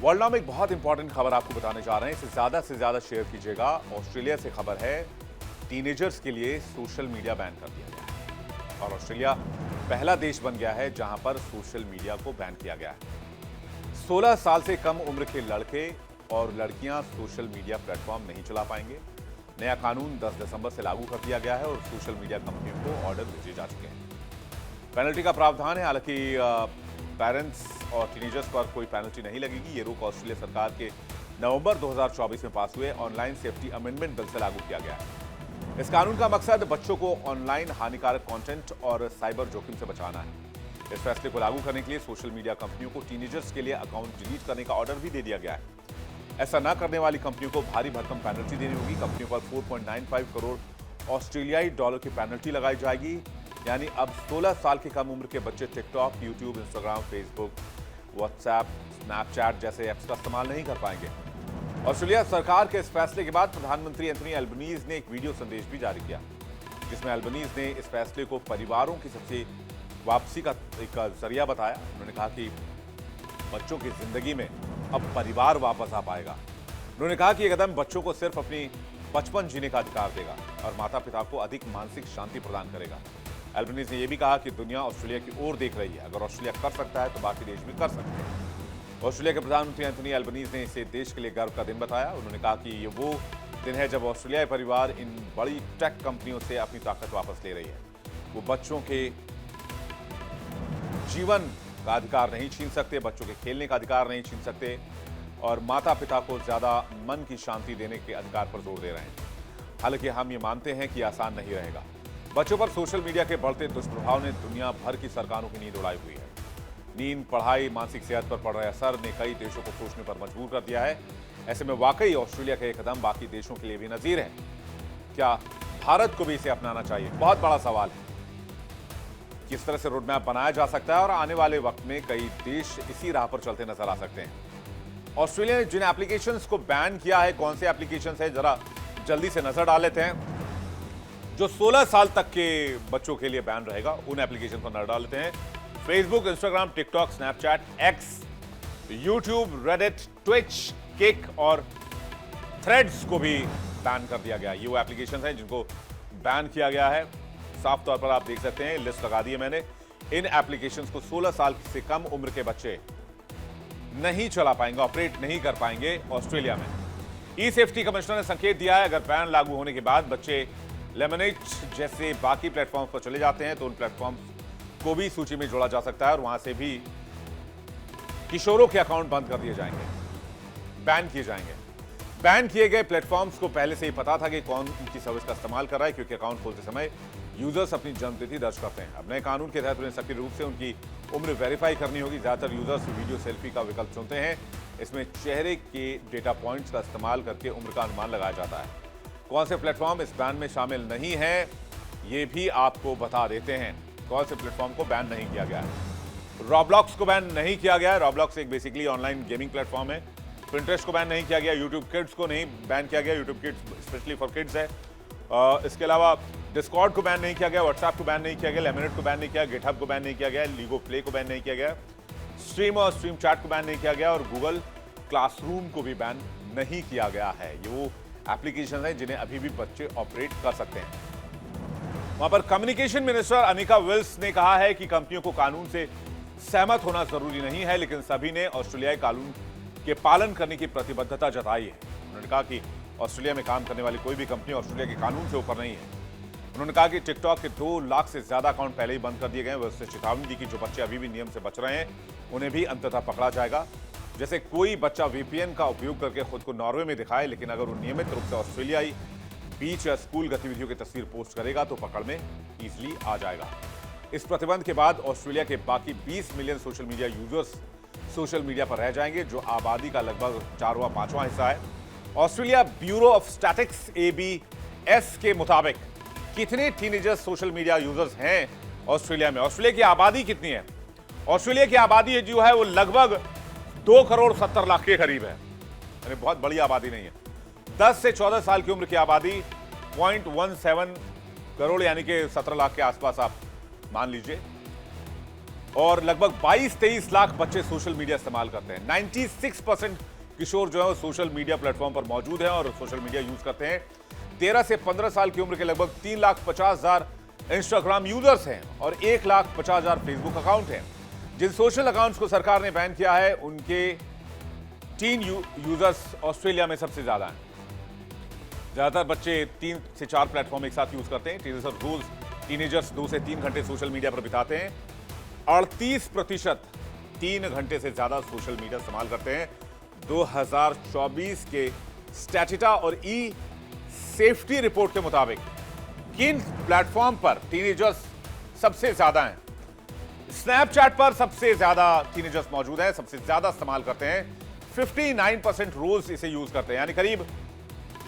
World now में एक बहुत इंपॉर्टेंट खबर आपको बताने जा रहे हैं। इसे से ज्यादा शेयर कीजिएगा। ऑस्ट्रेलिया से खबर है, टीनेजर्स के लिए सोशल मीडिया बैन कर दिया गया है और ऑस्ट्रेलिया पहला देश बन गया है जहां पर सोशल मीडिया को बैन किया गया है। 16 साल से कम उम्र के लड़के और लड़कियां सोशल मीडिया प्लेटफॉर्म नहीं चला पाएंगे। नया कानून 10 दिसंबर से लागू कर दिया गया है और सोशल मीडिया कंपनियों को ऑर्डर भेजे जा चुके हैं। पेनल्टी का प्रावधान है, हालांकि पेरेंट्स और टीनेजर्स पर कोई पेनल्टी नहीं लगेगी। ये रोक ऑस्ट्रेलिया सरकार के नवंबर 2024 में पास हुए ऑनलाइन सेफ्टी अमेंडमेंट बिल से लागू किया गया है। इस कानून का मकसद बच्चों को ऑनलाइन हानिकारक कंटेंट और साइबर जोखिम से बचाना है। इस फैसले को लागू करने के लिए सोशल मीडिया कंपनियों को टीनेजर्स के लिए अकाउंट डिलीट करने का ऑर्डर भी दे दिया गया है। ऐसा न करने वाली कंपनियों को भारी भरकम पेनल्टी देनी होगी। कंपनियों पर 4.95 करोड़ ऑस्ट्रेलियाई डॉलर की पेनल्टी लगाई जाएगी। यानी अब 16 साल की कम उम्र के बच्चे TikTok, YouTube, Instagram, Facebook, WhatsApp, Snapchat जैसे ऐप्स का इस्तेमाल नहीं कर पाएंगे। ऑस्ट्रेलिया सरकार के इस फैसले के बाद प्रधानमंत्री एंथनी एल्बनीज ने एक वीडियो संदेश भी जारी किया, जिसमें एल्बनीज ने इस फैसले को परिवारों की सबसे वापसी का एक जरिया बताया। उन्होंने कहा कि बच्चों की जिंदगी में अब परिवार वापस आ पाएगा। उन्होंने कहा कि यह कदम बच्चों को सिर्फ अपनी बचपन जीने का अधिकार देगा और माता पिता को अधिक मानसिक शांति प्रदान करेगा। एल्बनीज ने यह भी कहा कि दुनिया ऑस्ट्रेलिया की ओर देख रही है। अगर ऑस्ट्रेलिया कर सकता है तो बाकी देश भी कर सकते हैं। ऑस्ट्रेलिया के प्रधानमंत्री एंथनी एल्बनीज ने इसे देश के लिए गर्व का दिन बताया। उन्होंने कहा कि ये वो दिन है जब ऑस्ट्रेलियाई परिवार इन बड़ी टेक कंपनियों से अपनी ताकत वापस ले रही है। वो बच्चों के जीवन का अधिकार नहीं छीन सकते, बच्चों के खेलने का अधिकार नहीं छीन सकते और माता पिता को ज्यादा मन की शांति देने के अधिकार पर जोर दे रहे हैं। हालांकि हम ये मानते हैं कि आसान नहीं रहेगा। बच्चों पर सोशल मीडिया के बढ़ते दुष्प्रभाव ने दुनिया भर की सरकारों की नींद उड़ाई हुई है। नींद, पढ़ाई, मानसिक सेहत पर पड़ रहे असर ने कई देशों को सोचने पर मजबूर कर दिया है। ऐसे में वाकई ऑस्ट्रेलिया का एक कदम बाकी देशों के लिए भी नजीर है। क्या भारत को भी इसे अपनाना चाहिए? बहुत बड़ा सवाल है। किस तरह से रोड मैप बनाया जा सकता है और आने वाले वक्त में कई देश इसी राह पर चलते नजर आ सकते हैं। ऑस्ट्रेलिया ने जिन एप्लीकेशंस को बैन किया है, कौन से एप्लीकेशंस है, जरा जल्दी से नजर डाल लेते हैं। जो 16 साल तक के बच्चों के लिए बैन रहेगा, उन एप्लीकेशन पर नजर डाल लेते हैं। Facebook, Instagram, TikTok, Snapchat, x, YouTube, Reddit, Twitch, kick और थ्रेड्स को भी बैन कर दिया गया। ये वो एप्लीकेशन हैं जिनको बैन किया गया है। साफ तौर पर आप देख सकते हैं, लिस्ट लगा दी है मैंने। इन एप्लीकेशंस को 16 साल से कम उम्र के बच्चे नहीं चला पाएंगे, ऑपरेट नहीं कर पाएंगे ऑस्ट्रेलिया में। ई सेफ्टी कमिश्नर ने संकेत दिया है, अगर बैन लागू होने के बाद बच्चे लेमनेट जैसे बाकी प्लेटफॉर्म्स पर चले जाते हैं तो उन प्लेटफॉर्म्स को भी सूची में जोड़ा जा सकता है और वहां से भी किशोरों के अकाउंट बंद कर दिए जाएंगे, बैन किए जाएंगे। बैन किए गए प्लेटफॉर्म्स को पहले से ही पता था कि कौन उनकी सर्विस का इस्तेमाल कर रहा है, क्योंकि अकाउंट खोलते समय यूजर्स अपनी जन्मतिथि दर्ज करते हैं। अब नए कानून के तहत उन्हें सक्रिय रूप से उनकी उम्र वेरीफाई करनी होगी। ज्यादातर यूजर्स वीडियो सेल्फी का विकल्प चुनते हैं। इसमें चेहरे के डेटा पॉइंट्स का इस्तेमाल करके उम्र का अनुमान लगाया जाता है। कौन से प्लेटफॉर्म इस बैन में शामिल नहीं है, ये भी आपको बता देते हैं। कौन से प्लेटफॉर्म को बैन नहीं किया गया है। रॉब्लॉक्स को बैन नहीं किया गया है। रॉब्लॉक्स एक बेसिकली ऑनलाइन गेमिंग प्लेटफॉर्म है। पिंटरेस्ट को बैन नहीं किया गया। यूट्यूब किड्स को नहीं बैन किया गया। YouTube kids specially for kids है। इसके अलावा डिस्कॉर्ड को बैन नहीं किया गया। व्हाट्सएप को बैन नहीं किया गया। लेमिनेट को बैन नहीं किया गया। गिटहब को बैन नहीं किया गया। लीगो प्ले को बैन नहीं किया गया। स्ट्रीम और स्ट्रीम चैट को बैन नहीं किया गया और गूगल क्लासरूम को भी बैन नहीं किया गया है। ये वो एप्लीकेशन है जिन्हें अभी भी बच्चे ऑपरेट कर सकते हैं। वहां पर कम्युनिकेशन मिनिस्टर अनिका विल्स ने कहा है कि कंपनियों को कानून से सहमत होना जरूरी नहीं है, लेकिन सभी ने ऑस्ट्रेलियाई कानून के पालन करने की प्रतिबद्धता जताई है। उन्होंने कहा कि ऑस्ट्रेलिया में काम करने वाली कोई भी कंपनी ऑस्ट्रेलिया के कानून से ऊपर नहीं है। उन्होंने कहा कि टिकटॉक के 2 लाख से ज्यादा अकाउंट पहले ही बंद कर दिए गए हैं। उससे चेतावनी दी कि जो बच्चे अभी भी नियम से बच रहे हैं उन्हें भी अंततः पकड़ा जाएगा। जैसे कोई बच्चा वीपीएन का उपयोग करके खुद को नॉर्वे में दिखाए, लेकिन अगर वो नियमित रूप से ऑस्ट्रेलियाई बीच या स्कूल गतिविधियों की तस्वीर पोस्ट करेगा तो पकड़ में इजीली आ जाएगा। इस प्रतिबंध के बाद ऑस्ट्रेलिया के बाकी 20 million social media users social media पर रह जाएंगे, जो आबादी का लगभग 4वां-5वां हिस्सा है। Australia bureau of statistics ABS के मुताबिक कितने टीनेजर्स सोशल मीडिया यूजर्स हैं ऑस्ट्रेलिया में? ऑस्ट्रेलिया की आबादी कितनी है? ऑस्ट्रेलिया की आबादी जो है वो लगभग 2 करोड़ 70 लाख के करीब है। यानी बहुत बड़ी आबादी नहीं है। 10 से 14 साल की उम्र की आबादी 0.17 करोड़ यानी कि 17 लाख के आसपास आप मान लीजिए। और लगभग 22-23 लाख बच्चे सोशल मीडिया इस्तेमाल करते हैं। 96% किशोर जो है वो सोशल मीडिया प्लेटफॉर्म पर मौजूद हैं और सोशल मीडिया यूज करते हैं। 13 से 15 साल की उम्र के लगभग 3,50,000 इंस्टाग्राम यूजर्स हैं और 1,50,000 फेसबुक अकाउंट हैं। जिन सोशल अकाउंट्स को सरकार ने बैन किया है उनके टीन यूजर्स ऑस्ट्रेलिया में सबसे ज्यादा हैं। ज्यादातर बच्चे 3 से 4 प्लेटफॉर्म एक साथ यूज करते हैं। टीनेजर्स 2 से 3 घंटे सोशल मीडिया पर बिताते हैं। 38% 3 घंटे से ज्यादा सोशल मीडिया इस्तेमाल करते हैं। 2024 के स्टैटिटा और ई सेफ्टी रिपोर्ट के मुताबिक किन प्लेटफॉर्म पर टीनेजर्स सबसे ज्यादा हैं? स्नैपचैट पर सबसे ज्यादा टीनेजर्स मौजूद हैं, सबसे ज्यादा इस्तेमाल करते हैं। 59% रोज इसे यूज करते हैं, यानी करीब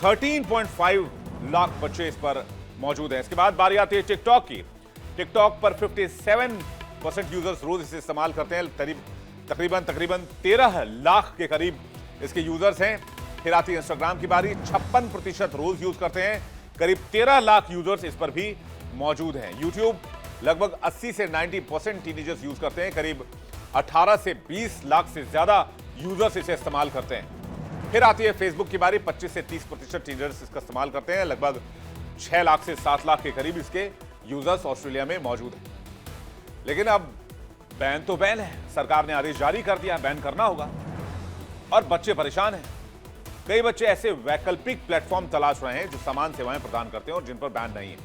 13.5 लाख बच्चे इस पर मौजूद हैं। इसके बाद बारी आती है टिकटॉक की। टिकटॉक पर 57% यूजर्स रोज इसे इस्तेमाल करते हैं। तकरीबन 13 लाख के करीब इसके यूजर्स हैं। फिर आती है इंस्टाग्राम की बारी। 56% रोज यूज करते हैं। करीब 13 लाख यूजर्स इस पर भी मौजूद हैं। यूट्यूब लगभग 80 से 90% टीनेजर्स यूज करते हैं। करीब 18 से 20 लाख से ज्यादा यूजर्स इसे इस्तेमाल करते हैं। फिर आती है फेसबुक की बारी। 25 से 30% टीनेजर्स इसका इस्तेमाल करते हैं। लगभग 6 लाख से 7 लाख के करीब इसके यूजर्स ऑस्ट्रेलिया में मौजूद हैं। लेकिन अब बैन तो बैन है, सरकार ने आदेश जारी कर दिया, बैन करना होगा और बच्चे परेशान हैं। कई बच्चे ऐसे वैकल्पिक प्लेटफॉर्म तलाश रहे हैं जो समान सेवाएं प्रदान करते हैं और जिन पर बैन नहीं है।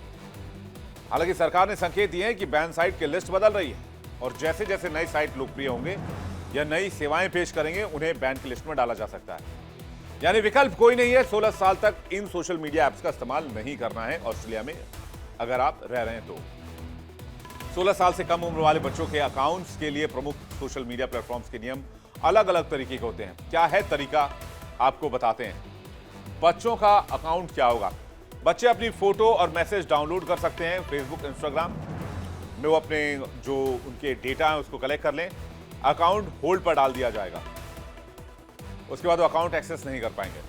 हालांकि सरकार ने संकेत दिए हैं कि बैन साइट की लिस्ट बदल रही है और जैसे जैसे नई साइट लोकप्रिय होंगे या नई सेवाएं पेश करेंगे उन्हें बैन की लिस्ट में डाला जा सकता है। यानी विकल्प कोई नहीं है। 16 साल तक इन सोशल मीडिया ऐप्स का इस्तेमाल नहीं करना है ऑस्ट्रेलिया में अगर आप रह रहे हैं तो। 16 साल से कम उम्र वाले बच्चों के अकाउंट्स के लिए प्रमुख सोशल मीडिया प्लेटफॉर्म्स के नियम अलग अलग तरीके के होते हैं। क्या है तरीका, आपको बताते हैं। बच्चों का अकाउंट क्या होगा? बच्चे अपनी फोटो और मैसेज डाउनलोड कर सकते हैं फेसबुक, इंस्टाग्राम में। वो अपने जो उनके डेटा है उसको कलेक्ट कर लें। अकाउंट होल्ड पर डाल दिया जाएगा। उसके बाद वो अकाउंट एक्सेस नहीं कर पाएंगे।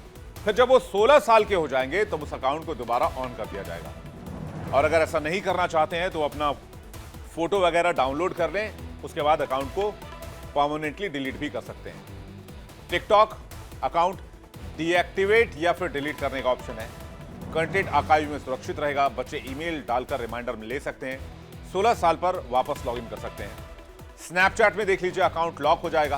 फिर जब वो 16 साल के हो जाएंगे तो उस अकाउंट को दोबारा ऑन कर दिया जाएगा। और अगर ऐसा नहीं करना चाहते हैं तो अपना फोटो वगैरह डाउनलोड कर लें। उसके बाद अकाउंट को परमानेंटली डिलीट भी कर सकते हैं। टिकटॉक अकाउंट डीएक्टिवेट या फिर डिलीट करने का ऑप्शन है। कंटेंट आर्काइव में सुरक्षित रहेगा। बच्चे ईमेल डालकर रिमाइंडर में ले सकते हैं। 16 साल पर वापस लॉगिन कर सकते हैं। स्नैपचैट में देख लीजिए, अकाउंट लॉक हो जाएगा,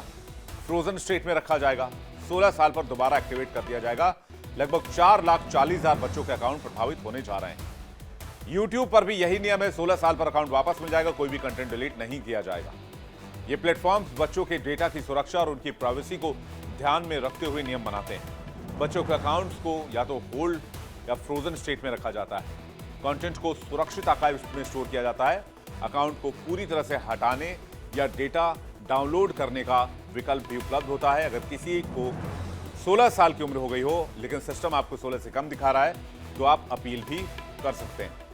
फ्रोजन स्टेट में रखा जाएगा। 16 साल पर दोबारा एक्टिवेट कर दिया जाएगा। लगभग 4,40,000 बच्चों के अकाउंट प्रभावित होने जा रहे हैं। यूट्यूब पर भी यही नियम है। 16 साल पर अकाउंट वापस मिल जाएगा, कोई भी कंटेंट डिलीट नहीं किया जाएगा। ये प्लेटफॉर्म्स बच्चों के डेटा की सुरक्षा और उनकी प्राइवेसी को ध्यान में रखते हुए नियम बनाते हैं। बच्चों के अकाउंट्स को या तो होल्ड या फ्रोजन स्टेट में रखा जाता है। कंटेंट को सुरक्षित आर्काइव में स्टोर किया जाता है। अकाउंट को पूरी तरह से हटाने या डेटा डाउनलोड करने का विकल्प भी उपलब्ध होता है। अगर किसी को 16 साल की उम्र हो गई हो लेकिन सिस्टम आपको 16 से कम दिखा रहा है तो आप अपील भी कर सकते हैं।